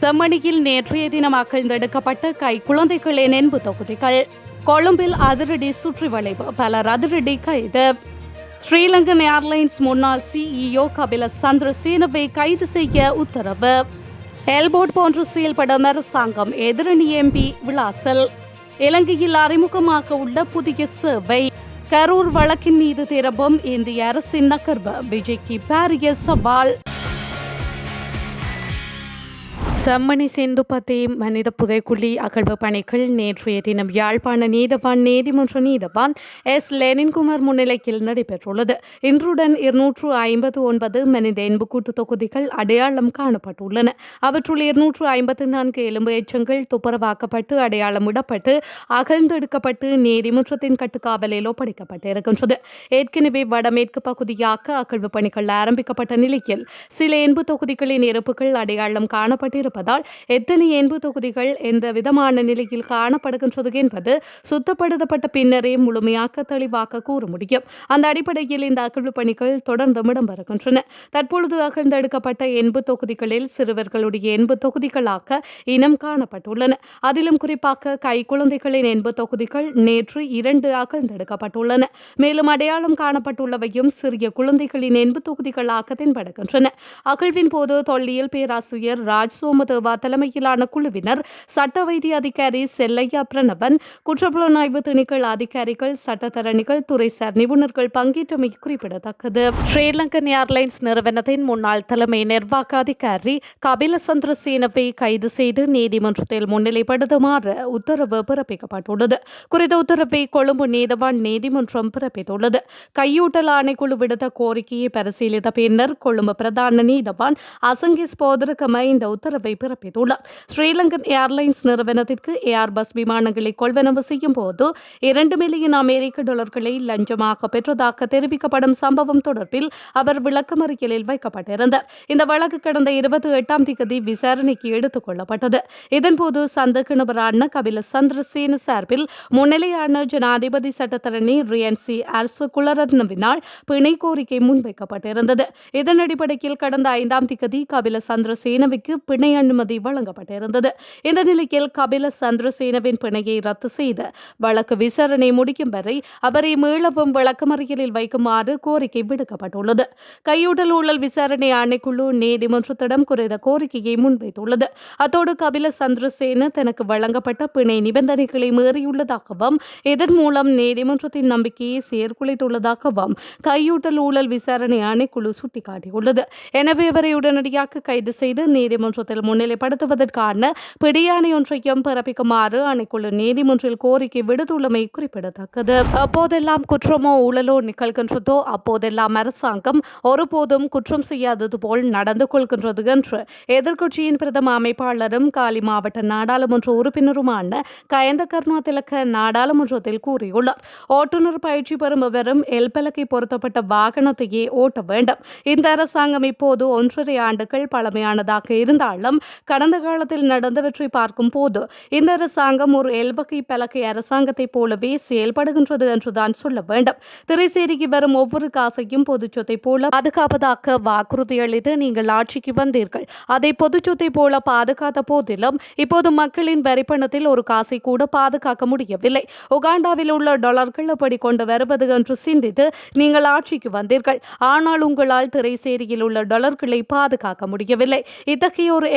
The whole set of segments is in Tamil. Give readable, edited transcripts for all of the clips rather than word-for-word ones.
செம்மணியில் நேற்றைய தினம் அகழ்ந்தெடுக்கப்பட்ட குழந்தைகளின் என்பு தொகுதிகள். கொழும்பில் அதிரடி சுற்றி வளைவு, பலர் அதிரடி கைது. ஸ்ரீலங்கன் ஏர்லைன்ஸ் முன்னாள் சிஇஓ கபில சந்திரசேனவை கைது செய்ய உத்தரவு. எல்போர்ட் போன்று செயல்படும் அரசாங்கம், எதிரணி எம்பி விளாசல். இலங்கையில் அறிமுகமாக உள்ள புதிய சேவை. கரூர் வழக்கின் மீது திரும்பும் இந்திய அரசின் நகர்வு, விஜய்க்கு பாரிய சவால். செம்மணி செந்துப்பத்தி மனித புதைக்குழி அகழ்வு பணிகள் நேற்றைய தினம் யாழ்ப்பாண நீதிமன்ற நீதவான் எஸ் லெனின்குமார் முன்னிலையில் நடைபெற்றுள்ளது. இன்றுடன் 259 மனித எண்புக்கூட்டு தொகுதிகள் அடையாளம் காணப்பட்டுள்ளன. அவற்றுள் 254 எலும்பு எச்சங்கள் துப்புரவாக்கப்பட்டு அடையாளமிடப்பட்டு அகழ்ந்தெடுக்கப்பட்டு நீதிமன்றத்தின் கட்டுக்காவலில் ஒப்படைக்கப்பட்டிருக்கின்றது. ஏற்கனவே வடமேற்கு பகுதியாக அகழ்வு பணிகள் ஆரம்பிக்கப்பட்ட நிலையில் சில எண்பு தொகுதிகளின் இருப்புகள் அடையாளம் காணப்பட்டிருப்பதால் எத்தனை எண்பு தொகுதிகள் எந்த விதமான நிலையில் காணப்படுகின்றது என்பது சுத்தப்படுத்தப்பட்ட பின்னரே முழுமையாக தெளிவாக கூற முடியும். அந்த அடிப்படையில் இந்த அகழ்வு பணிகள் தொடர்ந்து இடம்பெறுகின்றன. தற்பொழுது அகழ்ந்தெடுக்கப்பட்ட எண்பு தொகுதிகளில் சிறுவர்களுடைய எண்பு தொகுதிகளாக இனம் காணப்பட்டுள்ளன. அதிலும் குறிப்பாக கைக்குழந்தைகளின் எண்பு தொகுதிகள் நேற்று 2 அகழ்ந்தெடுக்கப்பட்டுள்ளன. மேலும் அடையாளம் காணப்பட்டுள்ளவையும் சிறிய குழந்தைகளின் எண்பு தொகுதிகளாக தென்படுகின்றன. அகழ்வின் போது தொல்லியல் பேராசிரியர் ராஜ் சோமதேவா தலைமையிலான குழுவினர், சட்ட வைத்திய அதிகாரி செல்லையா பிரணவன், குற்றப்புலனாய்வு திணைக்கள அதிகாரிகள், சட்டத்தரணிகள், துறைசார் நிபுணர்கள் பங்கேற்றமை குறிப்பிடத்தக்கது. ஸ்ரீலங்கன் ஏர்லைன்ஸ் நிறுவனத்தின் முன்னாள் தலைமை நிர்வாக அதிகாரி கபில சந்திரசேனவை கைது செய்து நீதிமன்றத்தில் முன்னிலைப்படுத்துமாறு உத்தரவு பிறப்பிக்கப்பட்டுள்ளது. குறித்த உத்தரவை கொழும்பு நீதவான் நீதிமன்றம் பிறப்பித்துள்ளது. கையூட்டல் ஆணைக்குழு விடுத்த கோரிக்கையை பரிசீலித்த பின்னர் கொழும்பு பிரதான நீதவான் அசங்கிஸ் போதரகம இந்த உத்தரவை பிறப்பித்துள்ளார். ஸ்ரீலங்கன் ஏர்லைன்ஸ் நிறுவனத்திற்கு ஏர்பஸ் விமானங்களை கொள்வனவு செய்யும் போது 2 மில்லியன் அமெரிக்க டாலர்களை லஞ்சமாக பெற்றதாக தெரிவிக்கப்படும் சம்பவம் தொடர்பில் அவர் விளக்கமறியலில் வைக்கப்பட்டிருந்தார். இந்த வழக்கு கடந்த 28ஆம் தேதி விசாரணைக்கு எடுத்துக் கொள்ளப்பட்டது. இதன்போது சந்தேக நபரான கபில சந்திரசேன சார்பில் முன்னிலையான ஜனாதிபதி சட்டத்தரணி ரியன்சி அரசு குலரத்னவினால் பிணை கோரிக்கை முன்வைக்கப்பட்டிருந்தது. இதன் அடிப்படையில் கடந்த 5ஆம் தேதி கபில சந்திரசேனவுக்கு பிணை அனுமதி வழங்கப்பட்டிருந்தது. இந்த நிலையில் கபில சந்திரசேனவின் பிணையை ரத்து செய்து வழக்கு விசாரணை முடிக்கும் வரை அவரை மீளவும் விளக்கமறியலில் வைக்குமாறு கோரிக்கை விடுக்கப்பட்டுள்ளது. கையூட்டல் ஊழல் விசாரணை ஆணைக்குழு நீதிமன்றத்திடம் குறித்த கோரிக்கையை முன்வைத்துள்ளது. அத்தோடு கபில சந்திரசேன தனக்கு வழங்கப்பட்ட பிணை நிபந்தனைகளை மீறியுள்ளதாகவும் இதன் மூலம் நீதிமன்றத்தின் நம்பிக்கையை சீர்குலைத்துள்ளதாகவும் கையூட்டல் ஊழல் விசாரணை ஆணைக்குழு சுட்டிக்காட்டியுள்ளது. எனவே அவரை உடனடியாக கைது செய்து நீதிமன்றத்தில் முன்னிலைப்படுத்துவதற்கான பிடியாணை ஒன்றையும் பிறப்பிக்குமாறு ஆணைக்குழு நீதிமன்றில் கோரிக்கை விடுத்துள்ளமை குறிப்பிடத்தக்கது. அப்போதெல்லாம் குற்றமோ ஊழலோ நிகழ்கின்றதோ அப்போதெல்லாம் அரசாங்கம் ஒருபோதும் குற்றம் செய்யாதது போல் நடந்து கொள்கின்றது என்று எதிர்க்கட்சியின் பிரதம அமைப்பாளரும் காலி மாவட்ட நாடாளுமன்ற உறுப்பினருமான கயந்த கருணாதிலக்க நாடாளுமன்றத்தில் கூறியுள்ளார். ஓட்டுநர் பயிற்சி பெறும் எவரும் எல்பலகை பொருத்தப்பட்ட வாகனத்தையே ஓட்ட வேண்டும். இந்த அரசாங்கம் இப்போது 1.5 ஆண்டுகள் பழமையானதாக இருந்தாலும் கடந்த காலத்தில் நடந்தவற்றை பார்க்கும் போது இந்த அரசாங்கம் ஒரு எல்வகை பலகை அரசாங்கத்தை போலவே செயல்படுகின்றது என்றுதான் சொல்ல வேண்டும். திரைசேரிக்கு வரும் ஒவ்வொரு காசையும் பொதுச்சொத்தை போல பாதுகாப்பதாக வாக்குறுதி அளித்து நீங்கள் ஆட்சிக்கு வந்தீர்கள். அதை பொதுச்சொத்தை போல பாதுகாத்த போதிலும் இப்போது மக்களின் வரிப்பணத்தில் ஒரு காசை கூட பாதுகாக்க முடியவில்லை. உகாண்டாவில் உள்ள டாலர்கள் எப்படி கொண்டு வருவது என்று சிந்தித்து நீங்கள் ஆட்சிக்கு வந்தீர்கள். ஆனால் உங்களால் திரைசேரியில் உள்ள டாலர்களை பாதுகாக்க முடியவில்லை. இத்தகைய ஒரு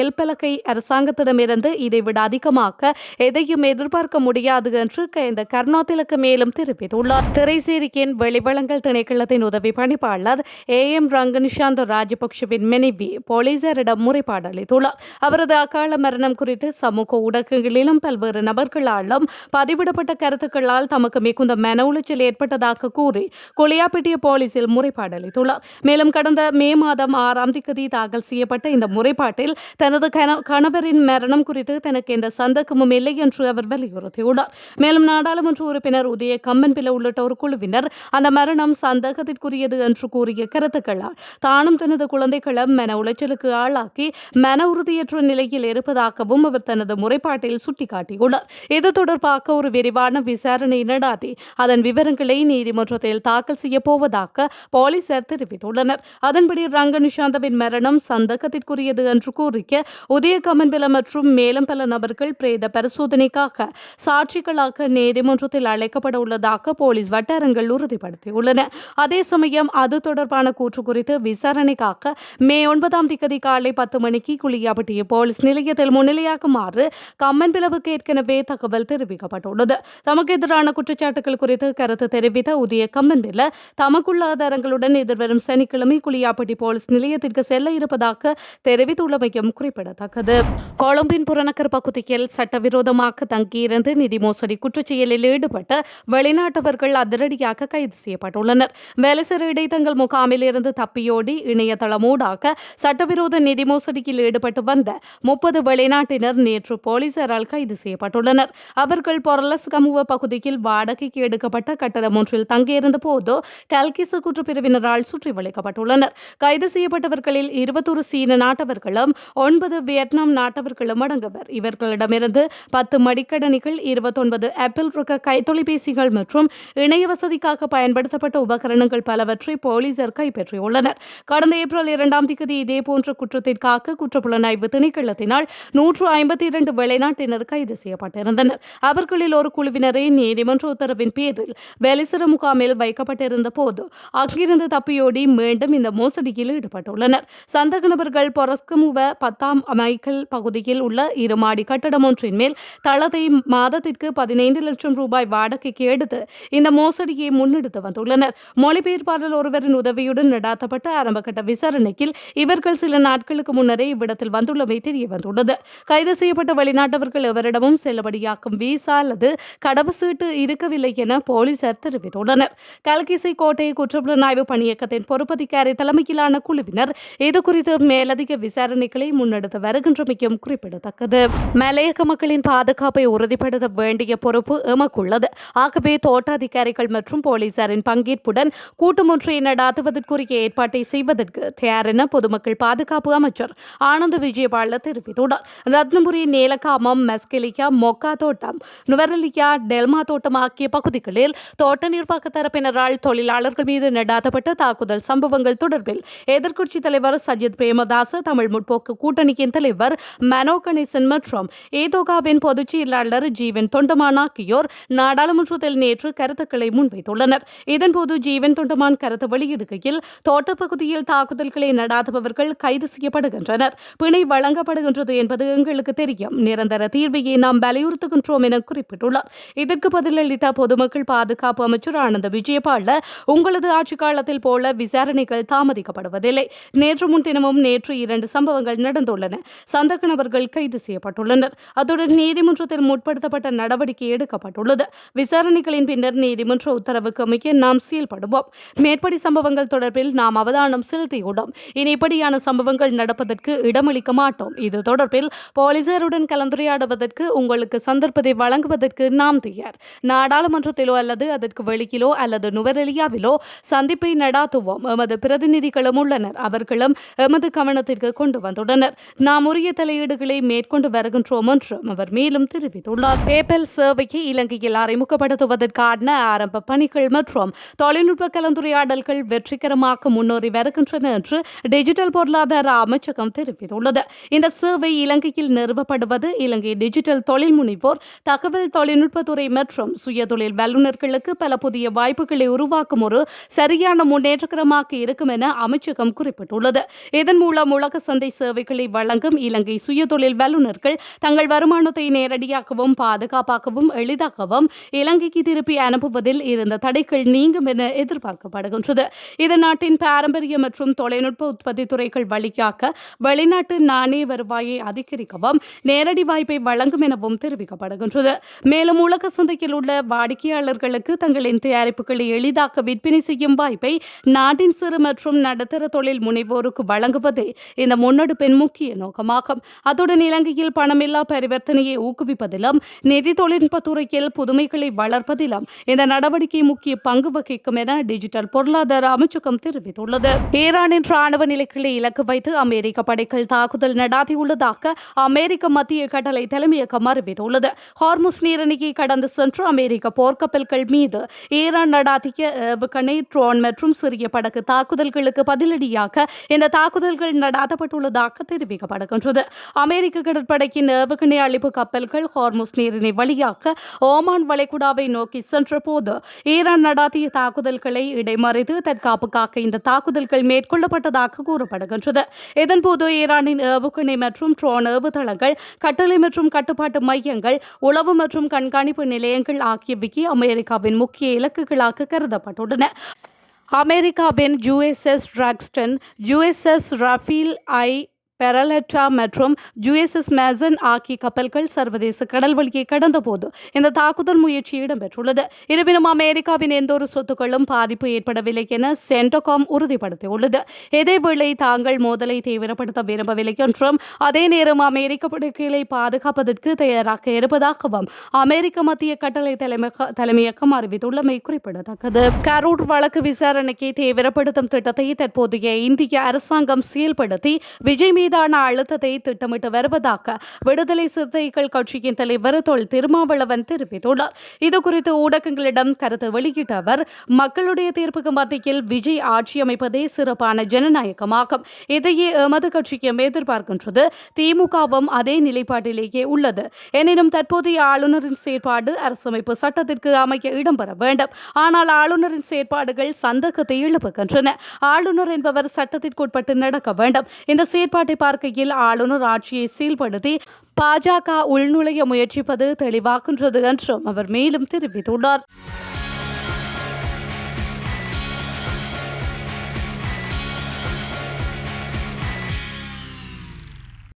எல்பலகை அரசாங்கத்திடமிருந்து இதைவிட அதிகமாக எதையும் எதிர்பார்க்க முடியாது என்று இந்த கருணாதிலக்க மேலும் தெரிவித்துள்ளார். திரைசேரியின் வெளிவளங்கள் திணைக்களத்தின் உதவி பணிப்பாளர் AM ரங்கநிஷாந்த ராஜபக்ஷவின் மனைவி போலீசாரிடம் முறைப்பாடு அளித்துள்ளார். அவரது அகால மரணம் குறித்து சமூக ஊடகங்களிலும் பல்வேறு நபர்களாலும் பதிவிடப்பட்ட கருத்துக்களால் தமக்கு மிகுந்த மன உளைச்சல் ஏற்பட்டதாக கூறி கொளியாப்பிட்டிய போலீசில் முறைப்பாடு அளித்துள்ளார். மேலும் கடந்த மே மாதம் 6ஆம் தேதி தாக்கல் செய்யப்பட்ட இந்த முறைப்பாட்டில் தனது கணவரின் மரணம் குறித்து தனக்கு எந்த சந்தேகமும் இல்லை என்று அவர் வலியுறுத்தியுள்ளார். மேலும் நாடாளுமன்ற உறுப்பினர் உதய கம்மன்பில உள்ளிட்ட ஒரு குழுவினர் அந்த மரணம் சந்தேகத்திற்குரியது என்று கூறிய கருத்துக்களால் தானும் தனது குழந்தைகளும் மன உளைச்சலுக்கு ஆளாக்கி மன உறுதியற்ற நிலையில் இருப்பதாகவும் அவர் தனது முறைப்பாட்டில் சுட்டிக்காட்டியுள்ளார். இது தொடர்பாக ஒரு விரிவான விசாரணை நடாத்தி அதன் விவரங்களை நீதிமன்றத்தில் தாக்கல் செய்ய போவதாக போலீசார் தெரிவித்துள்ளனர். அதன்படி ரங்கநிஷாந்தவின் மரணம் சந்தேகத்திற்குரியது என்று கூறி சூரிய உதய கமன்பில மற்றும் மேலும் பல நபர்கள் பிரேத பரிசோதனைக்காக சாட்சிகளாக நீதிமன்றத்தில் அழைக்கப்பட உள்ளதாக போலீஸ் வட்டாரங்கள் உறுதிப்படுத்தியுள்ளன. அதே சமயம் அது தொடர்பான கூற்று குறித்து விசாரணைக்காக மே 9ஆம் தேதி காலை 10 மணிக்கு குளியாப்பட்டிய போலீஸ் நிலையத்தில் முன்னிலையாகுமாறு கம்மன்பிலவுக்கு ஏற்கனவே தகவல் தெரிவிக்கப்பட்டுள்ளது. தமக்கு எதிரான குற்றச்சாட்டுகள் குறித்து கருத்து தெரிவித்த உதய கம்மன்பில தமக்குள்ள ஆதாரங்களுடன் எதிர்வரும் சனிக்கிழமை குளியாப்பட்டி போலீஸ் நிலையத்திற்கு செல்ல இருப்பதாக தெரிவித்துள்ளமையும் குறிப்பிடத்தக்கது. கொழும்பின் புறநகர் பகுதியில் சட்டவிரோதமாக தங்கியிருந்து நிதி மோசடி குற்றச்செயலில் ஈடுபட்ட வெளிநாட்டவர்கள் அதிரடியாக கைது செய்யப்பட்டுள்ளனர். வேலைசேர இடைத்தங்கள் முகாமில் இருந்து தப்பியோடி இணையதளமூடாக சட்டவிரோத நிதி மோசடியில் ஈடுபட்டு வந்த 30 வெளிநாட்டினர் நேற்று போலீசாரால் கைது செய்யப்பட்டுள்ளனர். அவர்கள் பொரலஸ்கமுவ பகுதியில் வாடகைக்கு எடுக்கப்பட்ட கட்டடம் ஒன்றில் தங்கியிருந்த போது கல்கிச குற்றப்பிரிவினரால் சுற்றி வளைக்கப்பட்டுள்ளனர். கைது செய்யப்பட்டவர்களில் 21 சீன நாட்டவர்களும் 9 வியட்நாம் நாட்டவர்களும் அடங்குவர். இவர்களிடமிருந்து 10 மடிக்கணினிகள், 29 ஆப்பிள் ரக கைத்தொலைபேசிகள் மற்றும் இணைய வசதிக்காக பயன்படுத்தப்பட்ட உபகரணங்கள் பலவற்றை போலீசார் கைப்பற்றியுள்ளனர். கடந்த ஏப்ரல் 2ஆம் தேதி இதேபோன்ற குற்றத்திற்காக குற்றப்புலனாய்வு திணைக்களத்தினால் 152 வெளிநாட்டினர் கைது செய்யப்பட்டிருந்தனர். அவர்களில் ஒரு குழுவினரை நீதிமன்ற உத்தரவின் பேரில் வெளிசர முகாமில் வைக்கப்பட்டிருந்த போது அங்கிருந்து தப்பியோடி மீண்டும் இந்த மோசடியில் ஈடுபட்டுள்ளனர். சந்தக நபர்கள் பொரஸ்கமுவ 10ஆம் மைக்கேல் பகுதியில் உள்ள 2 மாடி கட்டடம் ஒன்றின் மேல் தளத்தை மாதத்திற்கு 15 லட்சம் ரூபாய் வாடகைக்கு எடுத்து இந்த மோசடியை முன்னெடுத்து வந்துள்ளனர். மொழிபெயர்ப்பாளர் ஒருவரின் உதவியுடன் நடாத்தப்பட்ட ஆரம்பகட்ட விசாரணையில் இவர்கள் சில நாட்களுக்கு முன்னரே இவ்விடத்தில் வந்துள்ளமை தெரிய வந்துள்ளது. கைது செய்யப்பட்ட வெளிநாட்டவர்கள் எவரிடமும் செல்லுபடியாக்கும் விசா அல்லது கடவுச்சீட்டு இருக்கவில்லை என போலீசார் தெரிவித்துள்ளனர். கல்கிசை கோட்டை குற்றப்புலனாய்வு பணியகத்தின் பொறுப்பதிகாரி தலைமையிலான குழுவினர் இதுகுறித்து மேலதிக விசாரணைகளை முன்னெடுத்து வருகின்றமையும் குறிப்பிடத்தக்கது. மலையக மக்களின் பாதுகாப்பை உறுதிப்படுத்த வேண்டிய பொறுப்பு எமக்குள்ளது. ஆகவே தோட்ட அதிகாரிகள் மற்றும் போலீசாரின் பங்கேற்புடன் கூட்டம் ஒன்றை நடாத்துவதற்குரிய ஏற்பாட்டை செய்வதற்கு தயார் என பொதுமக்கள் பாதுகாப்பு அமைச்சர் ஆனந்த விஜயபால தெரிவித்துள்ளார். ரத்னபுரி, நேலகாமம், மெஸ்கெலியா, மொக்கா தோட்டம், நுவரெலியா, டெல்மா தோட்டம் ஆகிய பகுதிகளில் தோட்ட நிர்வாக தரப்பினரால் தொழிலாளர்கள் மீது நடாத்தப்பட்ட தாக்குதல் சம்பவங்கள் தொடர்பில் எதிர்க்கட்சித் தலைவர் சஜித் பிரேமதாச, தமிழ் முற்போக்கு கூட்டணியின் தலைவர் மனோ கணேசன் மற்றும் ஏதோகாவின் பொதுச் செயலாளர் ஜீவன் தொண்டமான் ஆகியோர் நாடாளுமன்றத்தில் நேற்று கருத்துக்களை முன்வைத்துள்ளனர். இதன்போது ஜீவன் தொண்டமான் கருத்து வெளியிடுகையில் தோட்டப்பகுதியில் தாக்குதல்களை நடாத்துபவர்கள் கைது செய்யப்படுகின்றனர். பிணை வழங்கப்படுகின்றது என்பது எங்களுக்கு தெரியும். நிரந்தர தீர்வையை நாம் வலியுறுத்துகின்றோம் என குறிப்பிட்டுள்ளார். இதற்கு பதிலளித்த பொதுமக்கள் பாதுகாப்பு அமைச்சர் ஆனந்த விஜயபால, உங்களது ஆட்சிக் காலத்தில் போல விசாரணைகள் தாமதிக்கப்படுவதில்லை. நேற்று முன்தினமும் 2 சம்பவங்கள் நடந்துள்ளன. சந்தக நபர்கள் கைது செய்யப்பட்டுள்ளனர். அத்துடன் நீதிமன்றத்தில் முற்படுத்தப்பட்ட நடவடிக்கை எடுக்கப்பட்டுள்ளது. விசாரணைகளின் பின்னர் நீதிமன்ற உத்தரவுக்கு அமைய நாம் செயல்படுவோம். மேற்படி சம்பவங்கள் தொடர்பில் நாம் அவதானம் செலுத்தியுள்ளோம். இனி இப்படியான சம்பவங்கள் நடப்பதற்கு இடமளிக்க மாட்டோம். இது தொடர்பில் போலீசாருடன் கலந்துரையாடுவதற்கு உங்களுக்கு சந்தர்ப்பத்தை வழங்குவதற்கு நாம் தயார். நாடாளுமன்றத்திலோ அல்லது அதற்கு வெளியிலோ அல்லது நுவரெலியாவிலோ சந்திப்பை நடாத்துவோம். எமது பிரதிநிதிகளும் உள்ளனர். அவர்களும் எமது கவனத்திற்கு கொண்டு வந்துள்ளனர். நாம் உரிய தலையீடுகளை மேற்கொண்டு வருகின்றோம் என்றும் அவர் மேலும் தெரிவித்துள்ளார். பேபல் சேவையை இலங்கையில் அறிமுகப்படுத்துவதற்கான ஆரம்ப பணிகள் மற்றும் தொழில்நுட்ப கலந்துரையாடல்கள் வெற்றிகரமாக முன்னேறி வருகின்றன என்று டிஜிட்டல் பொருளாதார அமைச்சகம் தெரிவித்துள்ளது. இந்த சேவை இலங்கையில் நிறுவப்படுவது இலங்கை டிஜிட்டல் தொழில் முனைவோர், தகவல் தொழில்நுட்பத்துறை மற்றும் சுயதொழில் வல்லுநர்களுக்கு பல புதிய வாய்ப்புகளை உருவாக்கும் ஒரு சரியான முன்னேற்றகரமாக இருக்கும் என அமைச்சகம் குறிப்பிட்டுள்ளது. இதன் மூலம் உலக சந்தை சேவைகளை வழங்கும் இலங்கை சுயதொழில் வல்லுநர்கள் தங்கள் வருமானத்தை நேரடியாகவும் பாதுகாப்பாகவும் எளிதாகவும் இலங்கைக்கு திருப்பி அனுப்புவதில் இருந்த தடைகள் நீங்கும் என எதிர்பார்க்கப்படுகின்றது. இது நாட்டின் பாரம்பரிய மற்றும் தொழில்நுட்ப உற்பத்தி துறைகள் வழியாக வெளிநாட்டு நாணய வருவாயை அதிகரிக்கவும் நேரடி வாய்ப்பை வழங்கும் எனவும் தெரிவிக்கப்படுகின்றது. மேலும் உலக சந்தையில் உள்ள வாடிக்கையாளர்களுக்கு தங்களின் தயாரிப்புகளை எளிதாக விற்பனை செய்யும் வாய்ப்பை நாட்டின் சிறு மற்றும் நடுத்தர தொழில் முனைவோருக்கு வழங்குவதே இந்த முன்னெடுப்பின் முக்கிய நோக்கமாகும். அத்துடன் இலங்கையில் பணமில்லா பரிவர்த்தனையை ஊக்குவிப்பதிலும் நிதி தொழில்நுட்ப துறையில் புதுமைகளை வளர்ப்பதிலும் இந்த நடவடிக்கை முக்கிய பங்கு வகிக்கும் என டிஜிட்டல் பொருளாதார அமைச்சகம் தெரிவித்துள்ளது. ஈரானின் ராணுவ நிலைகளை இலக்கு வைத்து அமெரிக்க படைகள் தாக்குதல் நடாத்தியுள்ளதாக அமெரிக்க மத்திய கட்டளை தலைமையகம் அறிவித்துள்ளது. ஹார்முஸ் நீரிணையை கடந்து சென்று அமெரிக்க போர்க்கப்பல்கள் மீது ஈரான் நடாத்திய ஏவுகணை, ட்ரோன் மற்றும் சிறிய படகு தாக்குதல்களுக்கு பதிலடியாக இந்த தாக்குதல்கள் நடாத்தப்பட்டுள்ளதாக வருவதாக தெரிவிக்கப்படுகின்றது. அமெரிக்க கடற்படையின் ஏவுகணை அழிப்பு கப்பல்கள் ஹார்முஸ் நீரிணை வழியாக ஓமான் வளைகுடாவை நோக்கி சென்றபோது ஈரான் நடாத்திய தாக்குதல்களை இடைமறித்து தற்காப்புக்காக இந்த தாக்குதல்கள் மேற்கொள்ளப்பட்டதாக கூறப்படுகின்றது. இதன்போது ஈரானின் ஏவுகணை மற்றும் ட்ரோன் ஏவுதளங்கள், கட்டளை மற்றும் கட்டுப்பாட்டு மையங்கள், உளவு மற்றும் கண்காணிப்பு நிலையங்கள் ஆகியவை அமெரிக்காவின் முக்கிய இலக்குகளாக கருதப்பட்டுள்ளன. அமெரிக்காவின் USS ட்ராக்ஸ்டன், USS ரஃபீல் ஐ பெரலெட்டா மற்றும் USS மேசன் ஆகிய கப்பல்கள் சர்வதேச கடல்வழியை கடந்தபோது இந்த தாக்குதல் முயற்சி இடம்பெற்றுள்ளது. இருப்பினும் அமெரிக்காவின் எந்தொரு சொத்துக்களும் பாதிப்பு ஏற்படவில்லை என சென்டோகாம் உறுதிப்படுத்தியுள்ளது. இதேவேளை தாங்கள் மோதலை தீவிரப்படுத்த விரும்பவில்லை என்றும் அதே நேரம் அமெரிக்க படுகைகளை பாதுகாப்பதற்கு தயாராக இருப்பதாகவும் அமெரிக்க மத்திய கட்டளை தலைமையகம் அறிவித்துள்ளமை குறிப்பிடத்தக்கது. கரூர் வழக்கு விசாரணைக்கு தீவிரப்படுத்தும் திட்டத்தை தற்போதைய இந்திய அரசாங்கம் செயல்படுத்தி விஜய் மீதான அழுத்தத்தை திட்டமிட்டு வருவதாக விடுதலை சிறுத்தைகள் கட்சியின் தலைவர் தொல் திருமாவளவன் தெரிவித்துள்ளார். இதுகுறித்து ஊடகங்களிடம் கருத்து வெளியிட்ட அவர், மக்களுடைய தீர்ப்புக்கு மத்தியில் விஜய் ஆட்சி அமைப்பதே சிறப்பான ஜனநாயகமாகும். இதையே எமது கட்சியும் எதிர்பார்க்கின்றது. திமுகவும் அதே நிலைப்பாட்டிலேயே உள்ளது. எனினும் தற்போதைய ஆளுநரின் செயற்பாடு அரசமைப்பு சட்டத்திற்கு அமைய இடம்பெற வேண்டும். ஆனால் ஆளுநரின் செயற்பாடுகள் சந்தேகத்தை எழுப்புகின்றன. ஆளுநர் என்பவர் சட்டத்திற்குட்பட்டு நடக்க வேண்டும். இந்த செயற்பாட்டை பார்க்கையில் ஆளுநர் ஆட்சியை செயல்படுத்தி பாஜக உள்நுழைய முயற்சிப்பது தெளிவாகின்றது என்றும் அவர் மேலும் தெரிவித்துள்ளார்.